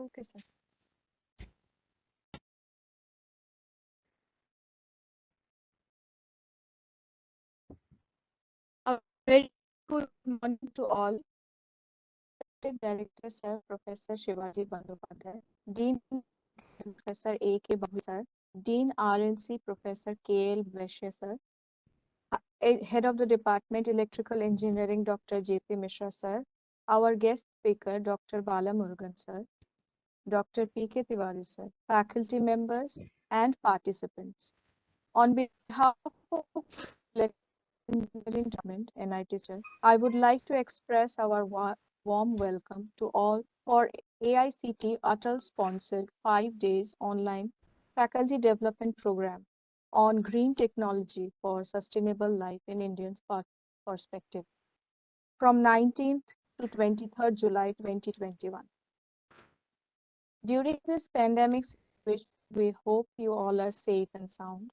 Okay, sir. A very good morning to all. Executive Director, Sir Professor Shivaji Bandyopadhyay, Dean Professor A.K. Babu sir, Dean RNC Professor K.L. Vaishya sir, Head of the Department Electrical Engineering Dr. J.P. Mishra sir, our guest speaker Dr. Bala Murugan sir, Dr. P.K. Tiwari sir, faculty members and participants. On behalf of Engineering Department, NIT sir, I would like to express our warm welcome to all for AICT Atal sponsored 5 days online faculty development program on green technology for sustainable life in Indian's perspective from 19th to 23rd July 2021. During this pandemic situation, we hope you all are safe and sound.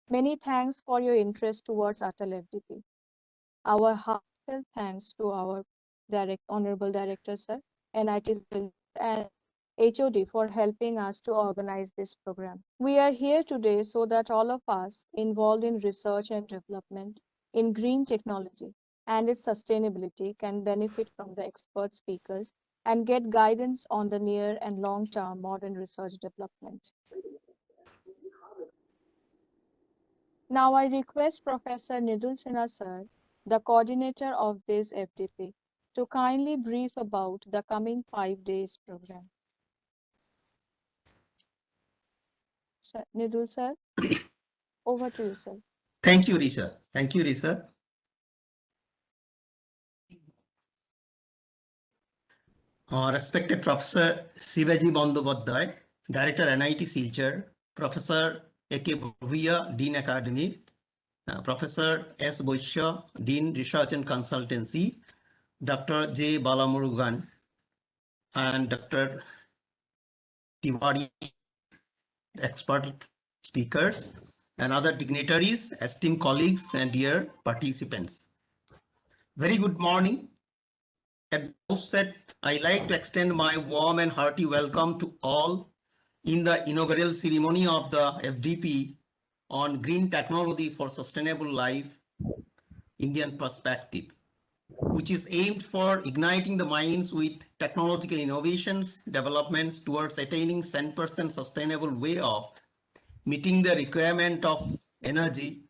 Many thanks for your interest towards Atal FDP. Our heartfelt thanks to our Honorable Director, Sir, NIT and HOD for helping us to organize this program. We are here today so that all of us involved in research and development in green technology and its sustainability can benefit from the expert speakers and get guidance on the near and long-term modern research development. Now I request Professor Nidul Sinha sir, the coordinator of this FDP, to kindly brief about the coming 5 days program. Sir, Nidul sir, over to you, sir. Thank you, Risha. Thank you, Risha. Respected Professor Shivaji Bandyopadhyay, Director NIT Silchar, Professor A.K. Bhuiya, Dean Academy, Professor S. Vaishya, Dean Research and Consultancy, Dr. J. Balamurugan, and Dr. Tiwari, expert speakers, and other dignitaries, esteemed colleagues, and dear participants. Very good morning. At the outset, I'd like to extend my warm and hearty welcome to all in the inaugural ceremony of the FDP on Green Technology for Sustainable Life, Indian Perspective, which is aimed for igniting the minds with technological innovations, developments towards attaining 100% sustainable way of meeting the requirement of energy.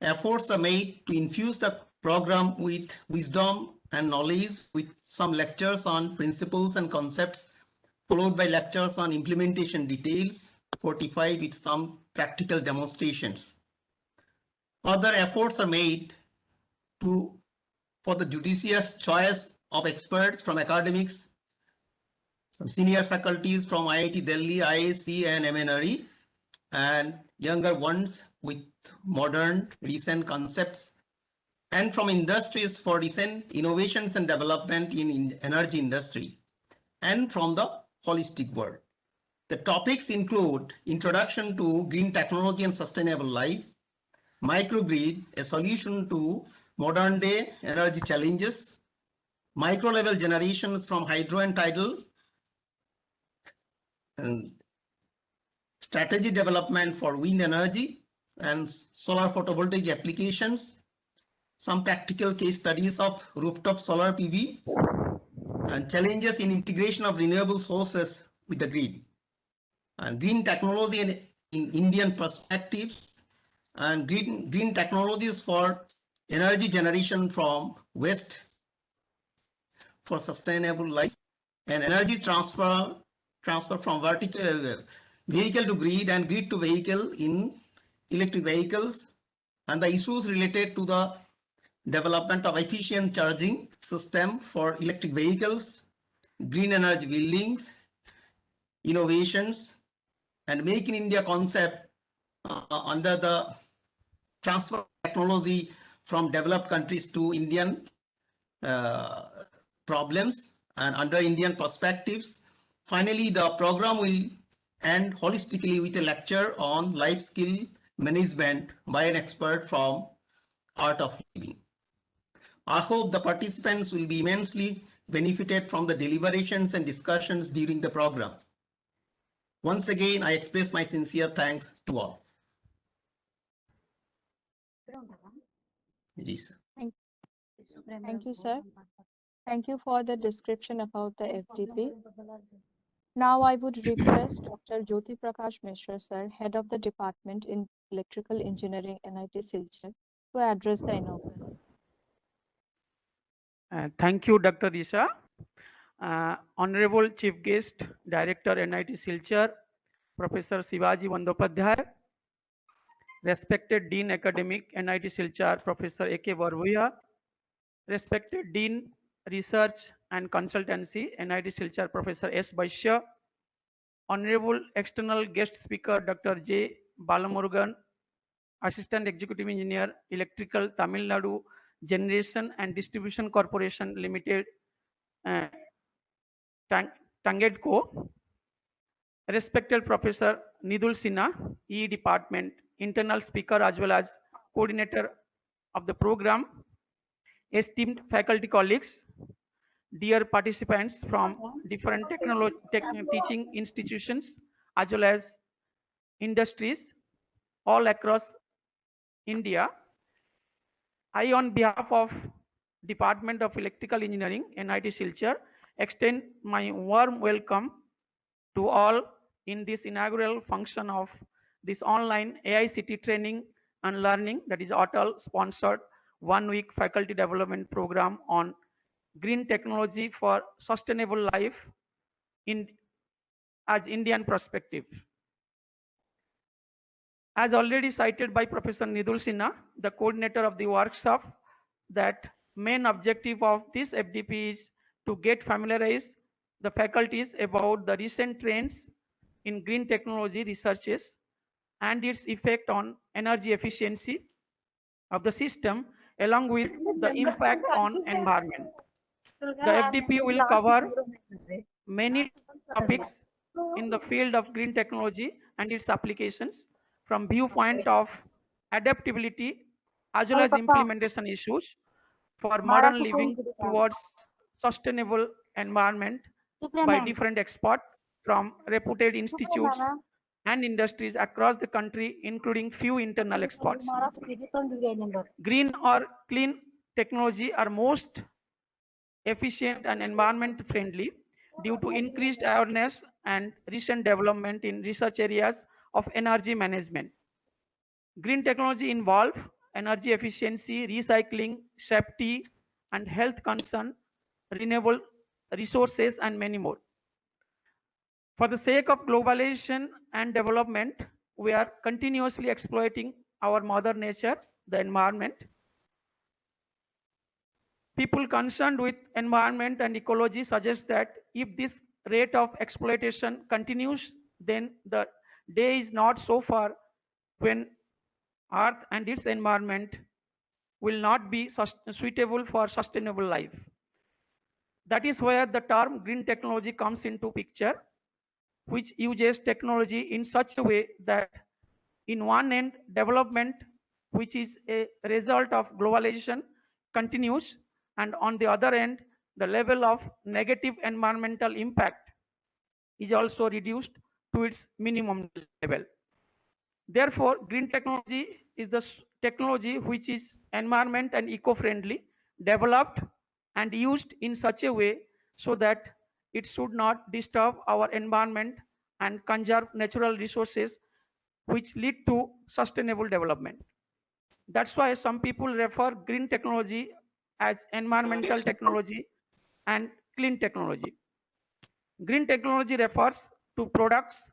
Efforts are made to infuse the program with wisdom and knowledge, with some lectures on principles and concepts, followed by lectures on implementation details, fortified with some practical demonstrations. Other efforts are made for the judicious choice of experts from academics, some senior faculties from IIT Delhi, IISc, and MNRE, and younger ones with modern recent concepts, and from industries for recent innovations and development in energy industry, and from the holistic world. The topics include introduction to green technology and sustainable life, microgrid, a solution to modern day energy challenges, micro level generations from hydro and tidal, and strategy development for wind energy and solar photovoltaic applications, some practical case studies of rooftop solar PV, and challenges in integration of renewable sources with the grid, and green technology in Indian perspectives, and green technologies for energy generation from waste for sustainable life, and energy transfer from vertical vehicle to grid and grid to vehicle in electric vehicles, and the issues related to the development of efficient charging system for electric vehicles, green energy buildings, innovations, and Make in India concept under the transfer technology from developed countries to Indian problems and under Indian perspectives. Finally, the program will end holistically with a lecture on life skill management by an expert from Art of Living. I hope the participants will be immensely benefited from the deliberations and discussions during the program. Once again, I express my sincere thanks to all. Ji, sir. Thank you, sir. Thank you for the description about the FDP. Now I would request Dr. Jyoti Prakash Mishra, sir, Head of the Department in Electrical Engineering, NIT Silchar, to address the inaugural. Thank you, Dr. Isha. Honorable Chief Guest, Director, NIT Silchar, Professor Shivaji Bandyopadhyay, respected Dean Academic, NIT Silchar, Professor A.K. Barbhuiya, respected Dean Research and Consultancy, NIT Silchar, Professor S. Vaishya, Honorable External Guest Speaker, Dr. J. Balamurugan, Assistant Executive Engineer, Electrical, Tamil Nadu Generation and Distribution Corporation Limited, Tangedco, respected Professor Nidul Sinha, EE Department, Internal Speaker as well as Coordinator of the program, esteemed faculty colleagues, dear participants from different teaching institutions as well as industries all across India. I, on behalf of Department of Electrical Engineering, NIT Silchar, extend my warm welcome to all in this inaugural function of this online AICT training and learning, that is Atal sponsored 1 week faculty development program on green technology for sustainable life as Indian perspective. As already cited by Professor Nidul Sinha, the coordinator of the workshop, that main objective of this FDP is to get familiarized the faculties about the recent trends in green technology researches and its effect on energy efficiency of the system along with the impact on environment. The FDP will cover many topics in the field of green technology and its applications from viewpoint of adaptability as well as implementation issues for modern living towards sustainable environment by different experts from reputed institutes and industries across the country, including few internal experts. Green or clean technology are most efficient and environment friendly due to increased awareness and recent development in research areas of energy management. Green technology involve energy efficiency, recycling, safety, and health concern, renewable resources, and many more. For the sake of globalization and development, we are continuously exploiting our mother nature, the environment. People concerned with environment and ecology suggest that if this rate of exploitation continues, then the day is not so far when Earth and its environment will not be suitable for sustainable life. That is where the term green technology comes into picture, which uses technology in such a way that in one end, development, which is a result of globalization, continues, and on the other end, the level of negative environmental impact is also reduced to its minimum level. Therefore, green technology is the technology which is environment and eco-friendly, developed and used in such a way so that it should not disturb our environment and conserve natural resources which lead to sustainable development. That's why some people refer green technology as environmental technology and clean technology. Green technology refers to products,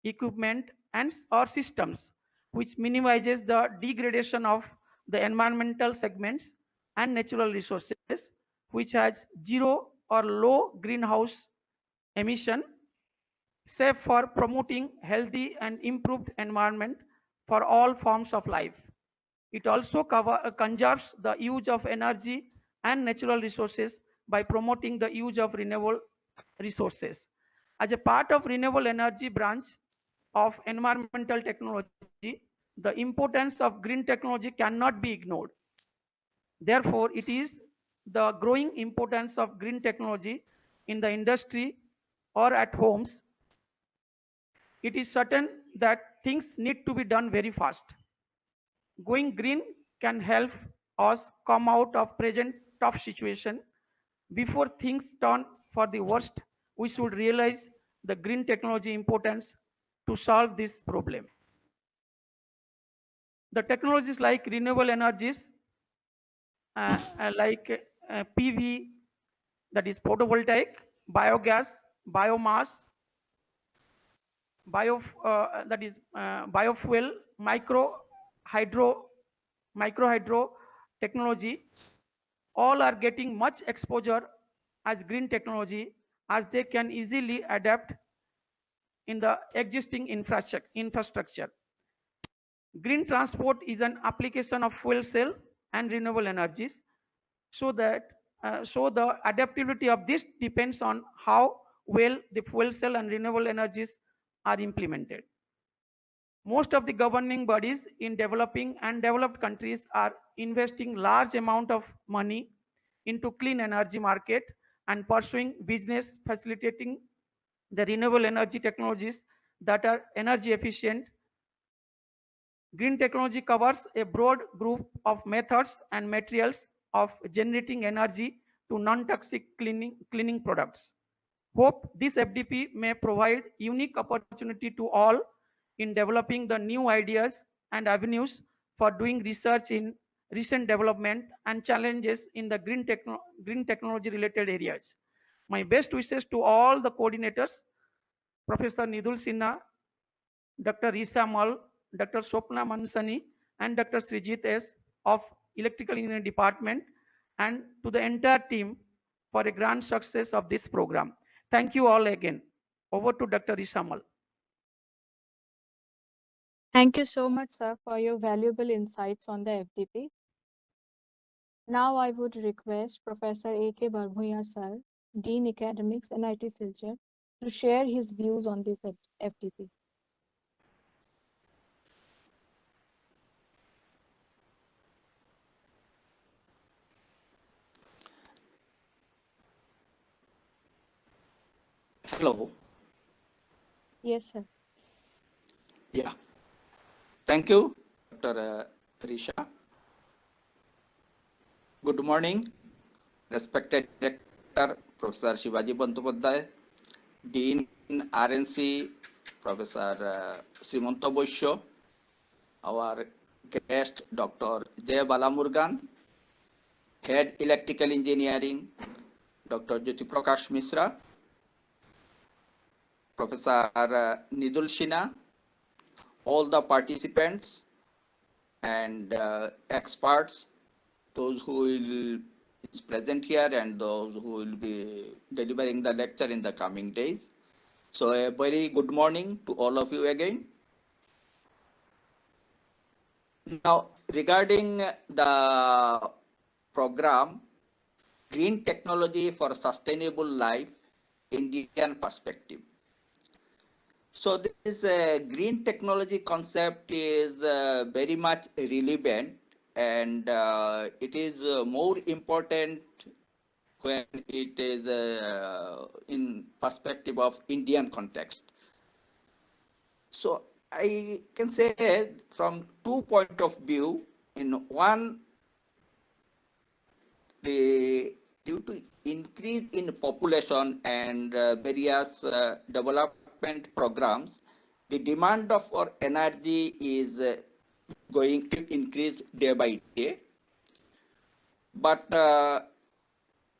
equipment, and or systems which minimizes the degradation of the environmental segments and natural resources, which has zero or low greenhouse emission, safe for promoting healthy and improved environment for all forms of life. It also conserves the use of energy and natural resources by promoting the use of renewable resources. As a part of renewable energy branch of environmental technology, the importance of green technology cannot be ignored. Therefore, it is the growing importance of green technology in the industry or at homes, it is certain that things need to be done very fast. Going green can help us come out of present tough situation. Before things turn for the worst, we should realize the green technology importance to solve this problem. The technologies like renewable energies, like PV, that is photovoltaic, biogas, biomass, that is biofuel, micro hydro technology, all are getting much exposure as green technology, as they can easily adapt in the existing infrastructure. Green transport is an application of fuel cell and renewable energies, so the adaptability of this depends on how well the fuel cell and renewable energies are implemented. Most of the governing bodies in developing and developed countries are investing large amount of money into clean energy market and pursuing business facilitating the renewable energy technologies that are energy efficient. Green technology covers a broad group of methods and materials of generating energy to non-toxic cleaning products. Hope this FDP may provide unique opportunity to all in developing the new ideas and avenues for doing research in recent development and challenges in the green technology related areas. My best wishes to all the coordinators, Professor Nidul Sinha, Dr. Risa Mal, Dr. Swapna Mansani, and Dr. Srijit S. of Electrical Engineering Department, and to the entire team for a grand success of this program. Thank you all again. Over to Dr. Risa Mal. Thank you so much, sir, for your valuable insights on the FDP. Now I would request Professor A.K. Barbhuiya, sir, Dean Academics, NIT Silchar, to share his views on this FDP. Hello. Yes, sir. Yeah. Thank you, Dr. Risha. Good morning, respected Director Professor Shivaji Bandyopadhyay, Dean RNC Professor Srimanta Boisho, our guest Dr. Jay Balamurgan, Head Electrical Engineering Dr. Jyoti Prakash Misra, Professor Nidul Sinha, all the participants and experts, those who will is present here and those who will be delivering the lecture in the coming days. So a very good morning to all of you again. Now, regarding the program, Green Technology for Sustainable Life, Indian Perspective. So this green technology concept is very much relevant, and it is more important when it is in perspective of Indian context. So I can say from 2 points of view. In one, due to increase in population and various development programs, the demand of our energy is going to increase day by day. But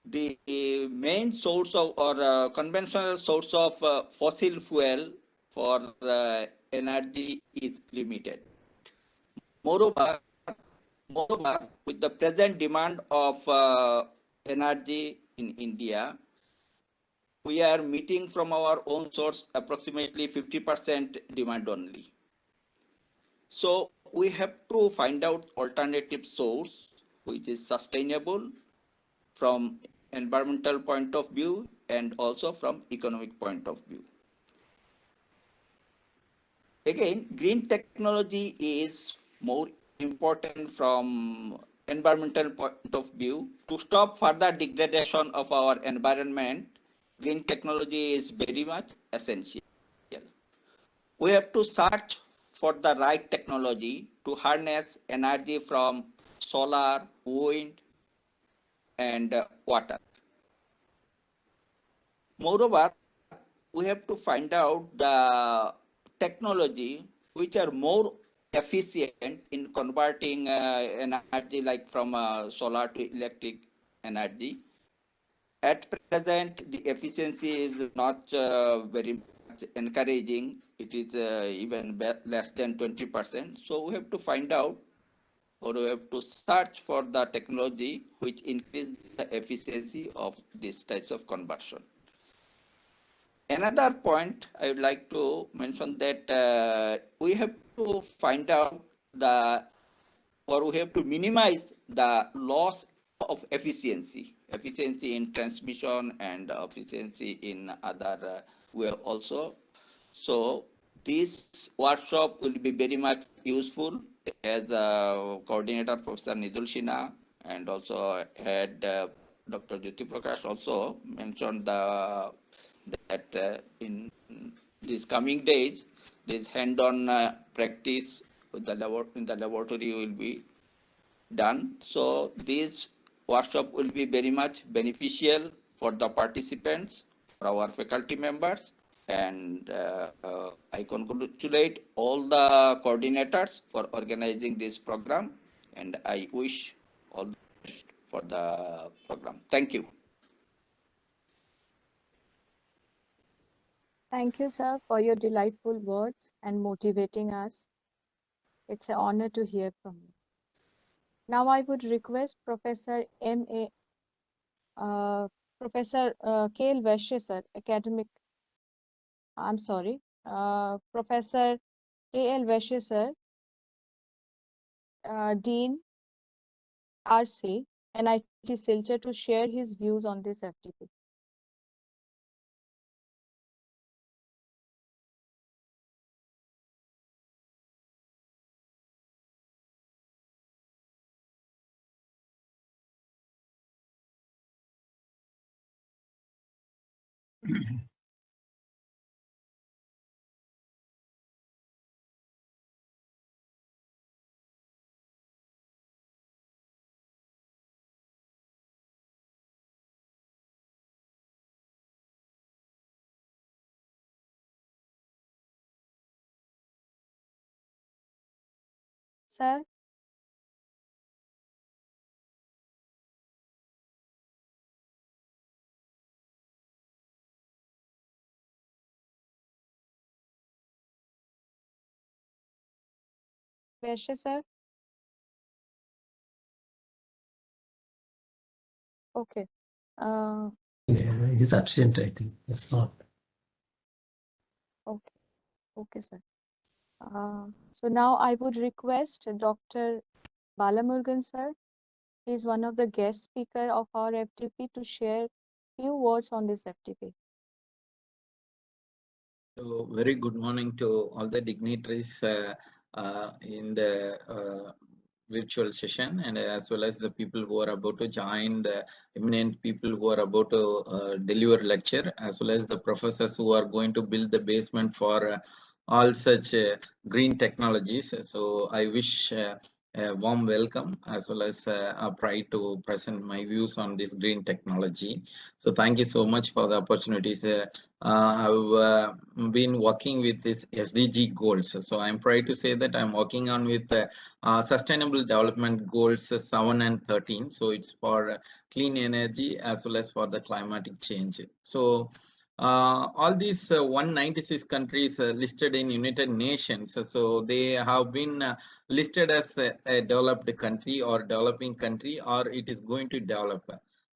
the main source of or conventional source of fossil fuel for energy is limited. Moreover, with the present demand of energy in India, we are meeting from our own source approximately 50% demand only. So we have to find out alternative source which is sustainable from environmental point of view and also from economic point of view. Again, green technology is more important from environmental point of view, to stop further degradation of our environment, green technology is very much essential. We have to search for the right technology to harness energy from solar, wind, and water. Moreover, we have to find out the technology which are more efficient in converting energy like from solar to electric energy. At present, the efficiency is not very much encouraging. It is even less than 20%. So we have to find out, or we have to search for the technology which increase the efficiency of these types of conversion. Another point I would like to mention that we have to find out or we have to minimize the loss of efficiency in transmission and efficiency in other way also. So this workshop will be very much useful, as coordinator Professor Nidul Sinha and also head Dr. Jyoti Prakash also mentioned that in these coming days, this hand-on practice with in the laboratory will be done. So this workshop will be very much beneficial for the participants, for our faculty members, and I congratulate all the coordinators for organizing this program, and I wish all the best for the program. Thank you. Thank you, sir, for your delightful words and motivating us. It's an honor to hear from you. Now I would request Professor Professor K.L. Vaishya, sir, Professor K.L. Vaishya, sir, Dean RC, NIT Silchar, to share his views on this FTP. Sir, Vaishya, sir. Okay. Yeah, he's absent, I think. It's not. Okay. Okay, sir. So now I would request Dr. Balamurugan, sir. He is one of the guest speaker of our FTP, to share few words on this FTP. So very good morning to all the dignitaries in the virtual session, and as well as the people who are about to join, the eminent people who are about to deliver lecture, as well as the professors who are going to build the basement for all such green technologies. So I wish a warm welcome, as well as a pride to present my views on this green technology. So thank you so much for the opportunities. I've been working with this SDG goals. So I'm proud to say that I'm working on with Sustainable Development Goals 7 and 13. So it's for clean energy as well as for the climatic change. So all these 196 countries listed in United Nations, so they have been listed as a developed country or developing country, or it is going to develop.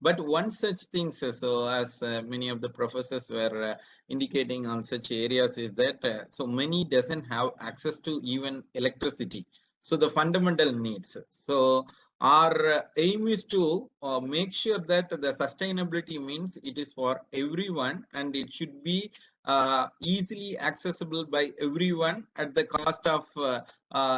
But one such thing, so as many of the professors were indicating on such areas, is that so many doesn't have access to even electricity. So the fundamental needs. So our aim is to make sure that the sustainability means it is for everyone and it should be easily accessible by everyone at the cost of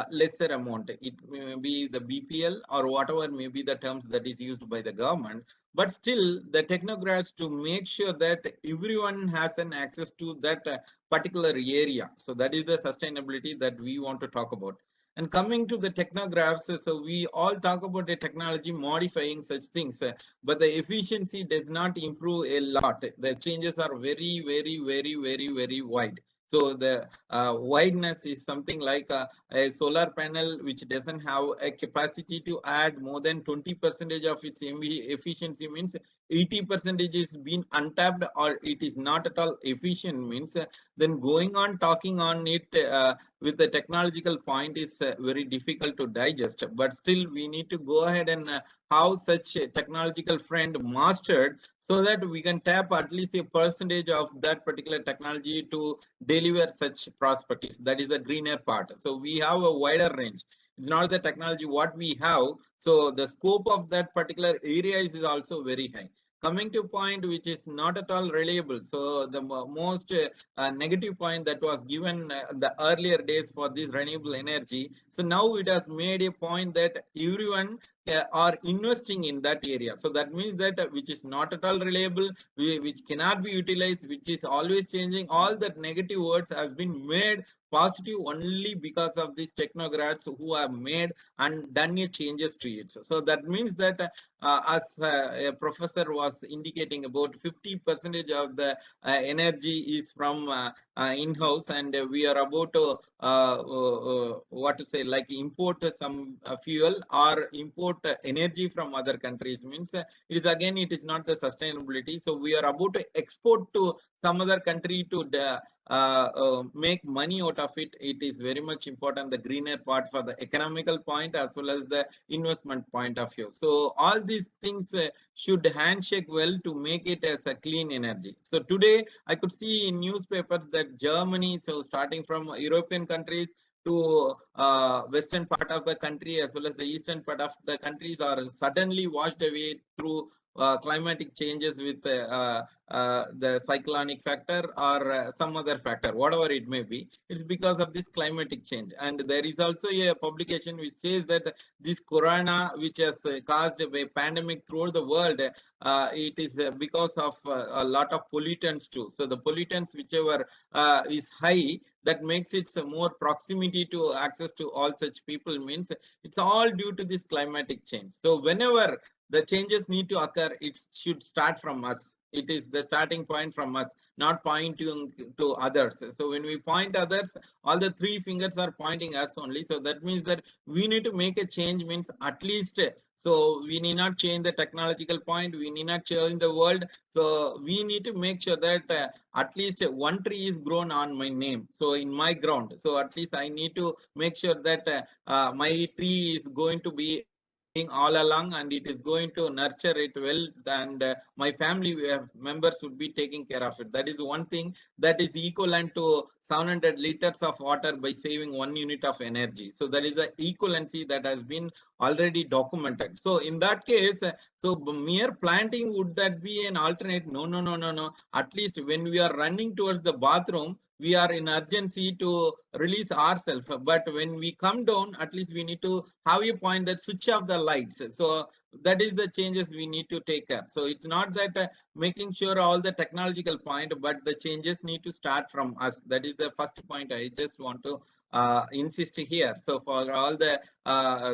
lesser amount. It may be the BPL or whatever may be the terms that is used by the government, but still the technocrats to make sure that everyone has an access to that particular area. So that is the sustainability that we want to talk about. And coming to the technographs, so we all talk about the technology modifying such things, but the efficiency does not improve a lot. The changes are very, very, very, very, very wide. So the wideness is something like a solar panel which doesn't have a capacity to add more than 20% of its efficiency means 80% is being untapped or it is not at all efficient means then going on talking on it with the technological point is very difficult to digest, but still we need to go ahead and have such a technological friend mastered so that we can tap at least a percentage of that particular technology to deliver such prospects. That is the greener part. So we have a wider range. It's not the technology what we have. So the scope of that particular area is also very high. Coming to point which is not at all reliable. So the most negative point that was given the earlier days for this renewable energy. So now it has made a point that everyone are investing in that area. So that means that which is not at all reliable, which cannot be utilized, which is always changing. All that negative words has been made positive only because of these technocrats who have made and done a changes to it. So that means that as a professor was indicating, about 50% of the energy is from in-house, and we are about to what to say, like import some fuel or import energy from other countries means it is again it is not the sustainability. So we are about to export to some other country to make money out of it. It is very much important, the greener part for the economical point as well as the investment point of view. So all these things should handshake well to make it as a clean energy. So today I could see in newspapers that Germany, so starting from European countries to western part of the country as well as the eastern part of the countries are suddenly washed away through climatic changes with the cyclonic factor or some other factor, whatever it may be. It's because of this climatic change. And there is also a publication which says that this corona, which has caused a pandemic throughout the world, it is because of a lot of pollutants too. So the pollutants whichever is high, that makes it more proximity to access to all such people means it's all due to this climatic change. So whenever the changes need to occur, it should start from us. It is the starting point from us, not pointing to others. So when we point others, all the three fingers are pointing us only. So that means that we need to make a change means at least, so we need not change the technological point, we need not change the world. So we need to make sure that at least one tree is grown on my name, so in my ground. So at least I need to make sure that my tree is going to be all along and it is going to nurture it well, and my family members would be taking care of it. That is one thing that is equivalent to 700 liters of water by saving 1 unit of energy. So that is the equivalency that has been already documented. So in that case, so mere planting, would that be an alternate? No. At least when we are running towards the bathroom, we are in urgency to release ourselves, but when we come down, at least we need to have a point that switch off the lights. So that is the changes we need to take care. So it's not that making sure all the technological point, but the changes need to start from us. That is the first point I just want to insist here. So for all the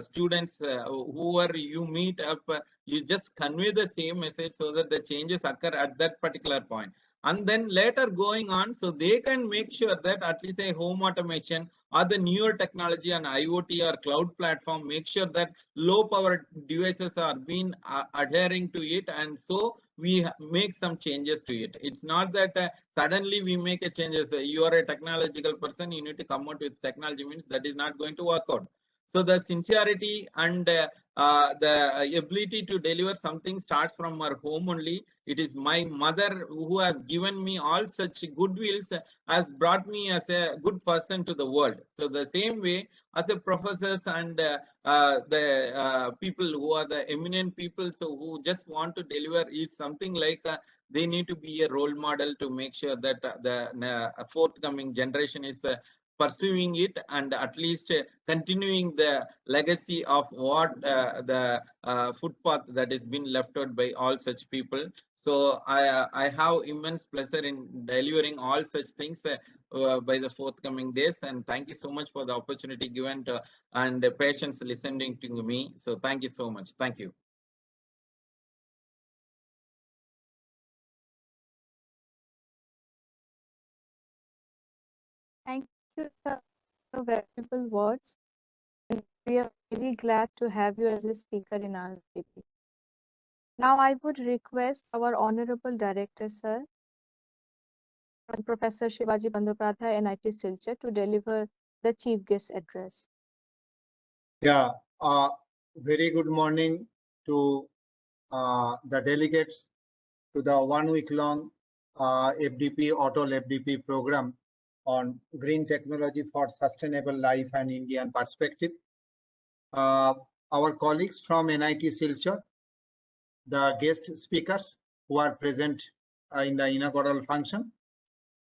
students, whoever you meet up, you just convey the same message so that the changes occur at that particular point. And then later going on, so they can make sure that at least a home automation or the newer technology on IoT or cloud platform, make sure that low power devices are being adhering to it, and so we make some changes to it. It's not that suddenly we make a changes. You are a technological person, you need to come out with technology means that is not going to work out. So the sincerity and the ability to deliver something starts from our home only. It is my mother who has given me all such goodwills, has brought me as a good person to the world. So the same way as a professors and the people who are the eminent people, so who just want to deliver is something like they need to be a role model to make sure that the forthcoming generation is pursuing it and at least continuing the legacy of what the footpath that has been left out by all such people. So I have immense pleasure in delivering all such things by the forthcoming days, and thank you so much for the opportunity given to, and patience listening to me. So thank you so much. Thank you. Thank you for your valuable words. And we are very glad to have you as a speaker in our debate. Now I would request our Honorable Director, Sir, Professor Shivaji Bandyopadhyay, NIT Silchar, to deliver the Chief Guest Address. Yeah, very good morning to the delegates to the 1 week long FDP, Atal FDP program on green technology for sustainable life and Indian perspective. Our colleagues from NIT Silchar, the guest speakers who are present in the inaugural function,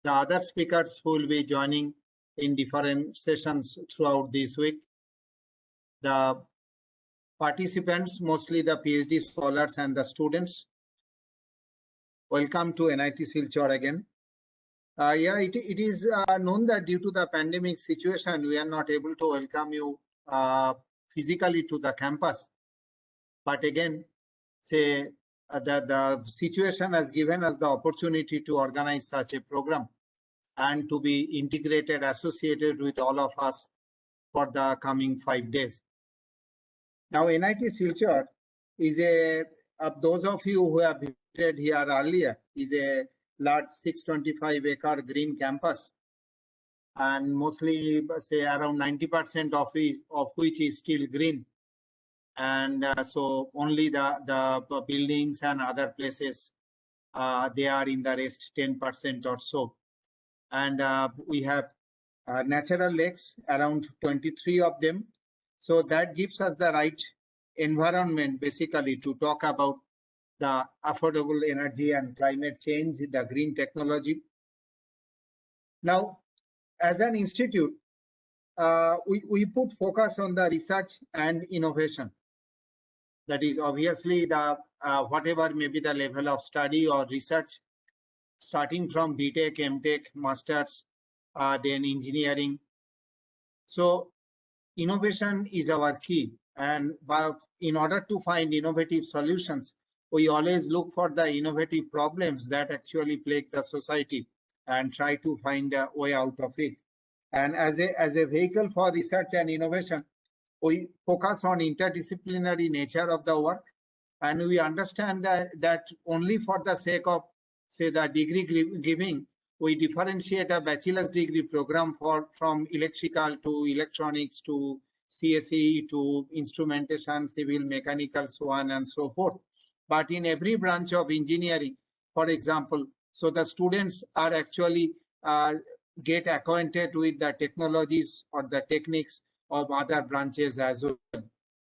the other speakers who will be joining in different sessions throughout this week, the participants, mostly the PhD scholars and the students. Welcome to NIT Silchar again. Yeah, it is known that due to the pandemic situation, we are not able to welcome you physically to the campus. But again, say the situation has given us the opportunity to organize such a program and to be integrated, associated with all of us for the coming 5 days. Now, NIT Silchar is those of you who have visited here earlier, is a large 625-acre green campus, and mostly say around 90% of which is still green. And so only the buildings and other places, they are in the rest 10% or so. And we have natural lakes, around 23 of them. So that gives us the right environment basically to talk about the affordable energy and climate change, the green technology. Now, as an institute, we put focus on the research and innovation. That is obviously the whatever may be the level of study or research, starting from BTech, MTech, Masters, then engineering. So innovation is our key, and in order to find innovative solutions, we always look for the innovative problems that actually plague the society and try to find a way out of it. And as a vehicle for research and innovation, we focus on interdisciplinary nature of the work, and we understand that only for the sake of, say, the degree giving, we differentiate a bachelor's degree program from electrical to electronics to CSE to instrumentation, civil, mechanical, so on and so forth. But in every branch of engineering, for example, so the students are actually get acquainted with the technologies or the techniques of other branches as well,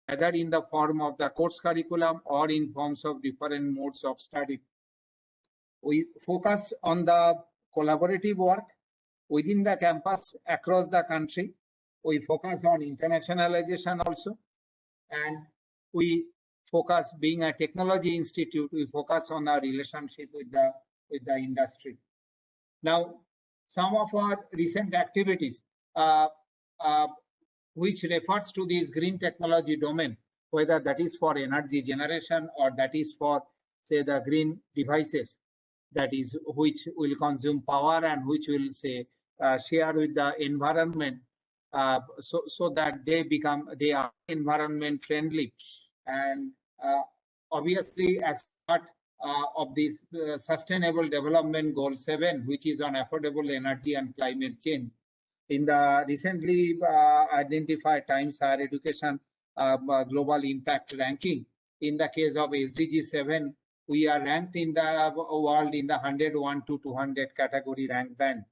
either in the form of the course curriculum or in forms of different modes of study. We focus on the collaborative work within the campus across the country. We focus on internationalization also, and we focus, being a technology institute, we focus on our relationship with the industry. Now, some of our recent activities, which refers to this green technology domain, whether that is for energy generation or that is for, say, the green devices, that is which will consume power and which will, say, share with the environment, so that they are environment friendly. And obviously, as part of this Sustainable Development Goal 7, which is on affordable energy and climate change, In the recently identified Times Higher Education Global Impact Ranking, in the case of SDG 7, we are ranked in the world in the 101 to 200 category rank band.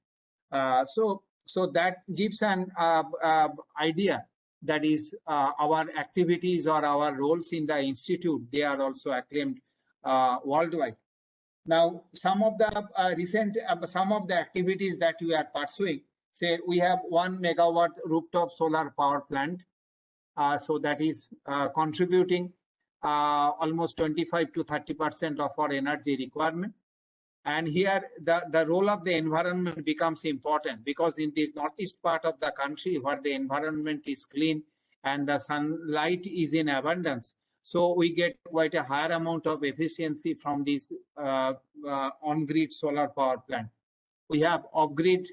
So that gives an idea that is our activities or our roles in the institute, they are also acclaimed worldwide. Now, some of the some of the activities that we are pursuing, say we have 1 megawatt rooftop solar power plant. So that is contributing almost 25 to 30% of our energy requirement. And here the role of the environment becomes important, because in this northeast part of the country where the environment is clean and the sunlight is in abundance, so we get quite a higher amount of efficiency from this on-grid solar power plant. We have off-grid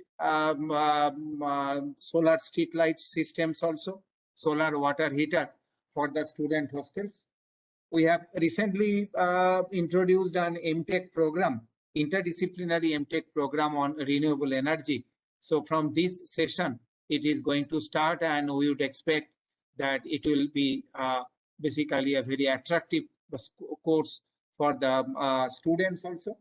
solar street light systems also, solar water heater for the student hostels. We have recently introduced an MTech program, interdisciplinary MTech program on renewable energy. So from this session, it is going to start, and we would expect that it will be basically a very attractive course for the students also.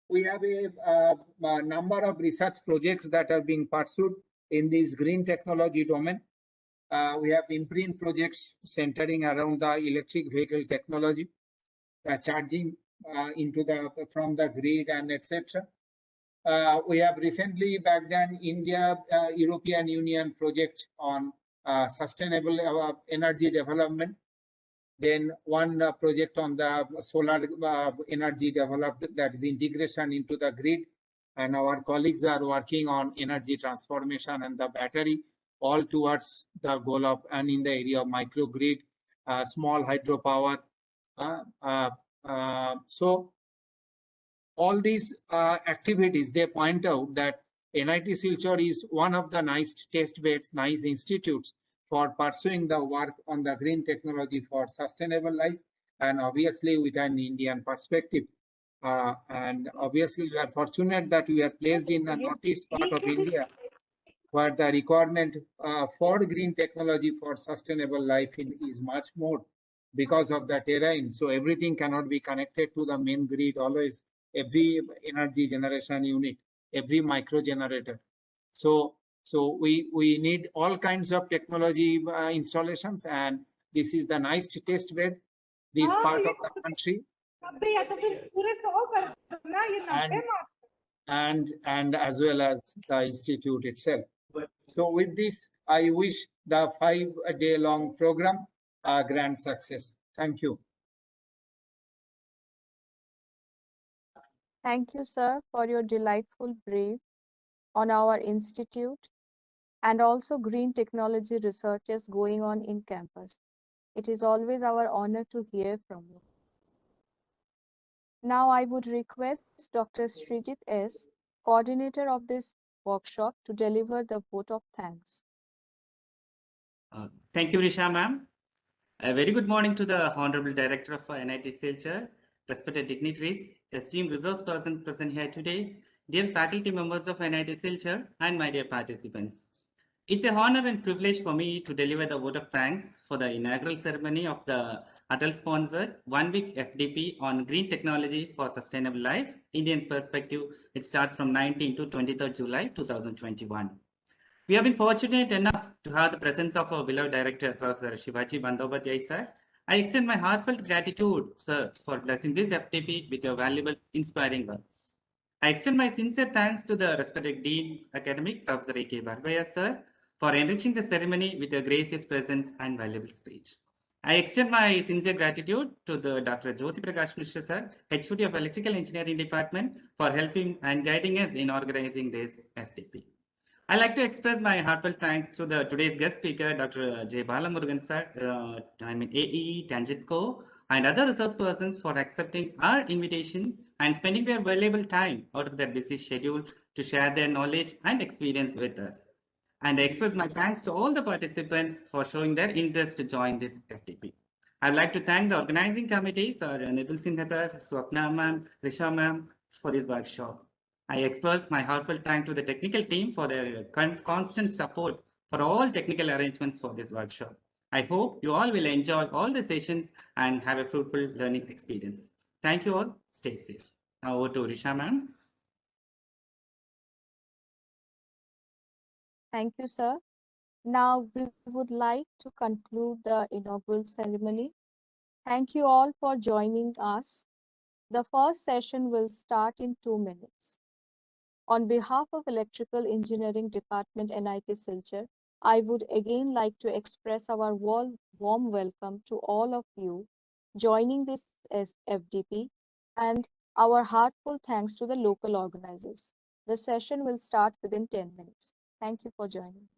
We have a number of research projects that are being pursued in this green technology domain. We have imprint projects centering around the electric vehicle technology, the charging from the grid, and etc. We have recently backed an India European Union project on sustainable energy development. Then one project on the solar energy developed, that is integration into the grid. And our colleagues are working on energy transformation and the battery, all towards the goal of, and in the area of microgrid, small hydropower. So all these activities, they point out that NIT Silchar is one of the nice test beds, nice institutes for pursuing the work on the green technology for sustainable life, and obviously with an Indian perspective. And obviously we are fortunate that we are placed in the northeast part of India, where the requirement for green technology for sustainable life is much more because of the terrain. So everything cannot be connected to the main grid always, every energy generation unit, every micro generator. So we need all kinds of technology installations, and this is the nice test bed, this part of the country. And as well as the institute itself. So with this, I wish the 5-day-long program a grand success. Thank you. Thank you, sir, for your delightful brief on our institute and also green technology researches going on in campus. It is always our honor to hear from you. Now I would request Dr. Srijit S., coordinator of this workshop, to deliver the vote of thanks. Thank you, Risha ma'am. A very good morning to the Honorable Director of NIT Silchar, respected dignitaries, esteemed resource persons present here today, dear faculty members of NIT Silchar, and my dear participants. It's an honor and privilege for me to deliver the vote of thanks for the inaugural ceremony of the Atal-sponsored one-week FDP on green technology for sustainable life. Indian perspective, it starts from 19 to 23rd July 2021. We have been fortunate enough to have the presence of our beloved director, Professor Shivaji Bandyopadhyay sir. I extend my heartfelt gratitude, sir, for blessing this FDP with your valuable, inspiring words. I extend my sincere thanks to the respected Dean Academic, Professor A.K. Bhargavaiah sir, for enriching the ceremony with your gracious presence and valuable speech. I extend my sincere gratitude to the Dr. Jyoti Prakash Mishra sir, HOD of Electrical Engineering Department, for helping and guiding us in organizing this FDP. I'd like to express my heartfelt thanks to today's guest speaker, Dr. J. Balamurugan sir, AE, Tangent.co, and other resource persons for accepting our invitation and spending their valuable time out of their busy schedule to share their knowledge and experience with us. And I express my thanks to all the participants for showing their interest to join this FDP. I'd like to thank the organizing committee, Sir Nidul Sinha sir, Swapna ma'am, Risha ma'am, for this workshop. I express my heartfelt thanks to the technical team for their constant support for all technical arrangements for this workshop. I hope you all will enjoy all the sessions and have a fruitful learning experience. Thank you all. Stay safe. Now over to Risha ma'am. Thank you, sir. Now we would like to conclude the inaugural ceremony. Thank you all for joining us. The first session will start in 2 minutes. On behalf of Electrical Engineering Department, NIT Silchar, I would again like to express our warm welcome to all of you joining this FDP and our heartfelt thanks to the local organizers. The session will start within 10 minutes. Thank you for joining.